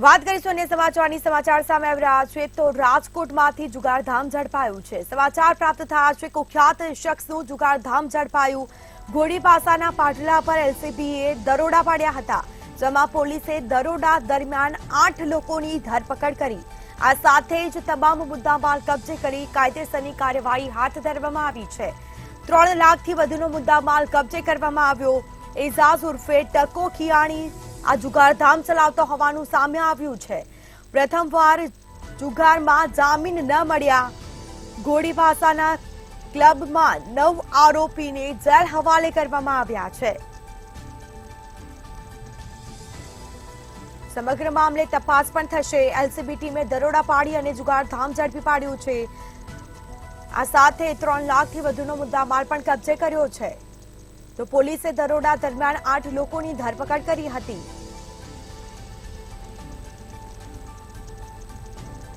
વાત કરીશું અન્ય સમાચારની સમાચાર સામે આવી રહ્યા છે તો રાજકોટમાંથી જુગારધામ ઝડપાયું છે। સમાચાર પ્રાપ્ત થયા છે કુખ્યાત શખ્સનું જુગારધામ ઝડપાયું। ઘોડી પાસાના પાટલા પર એલસીબીએ દરોડા પાડ્યા હતા, જેમાં પોલીસે દરોડા દરમિયાન 8 લોકોની ધરપકડ કરી। આ સાથે જ તમામ મુદ્દામાલ કબજે કરી કાયદેસરની કાર્યવાહી હાથ ધરવામાં આવી છે। 3 લાખથી વધુનો મુદ્દામાલ કબજે કરવામાં આવ્યો। એઝાઝ ઉર્ફે ટકો ખિયાણી આ જુગારધામ ચલાવતો હોવાનું સામે આવ્યું છે। પ્રથમવાર જુગારમાં જામીન ન મળ્યા। ઘોડી ભાષાના ક્લબમાં 9 આરોપીને જેલ હવાલે કરવામાં આવ્યા છે। સમગ્ર મામલે તપાસ પણ થશે। એલસીબી ટીમે દરોડા પાડી અને જુગારધામ ઝડપી પાડ્યું છે। આ સાથે 3 લાખથી વધુનો મુદ્દામાલ પણ કબજે કર્યો છે। તો પોલીસે દરોડા દરમિયાન 8 લોકોની ધરપકડ કરી હતી।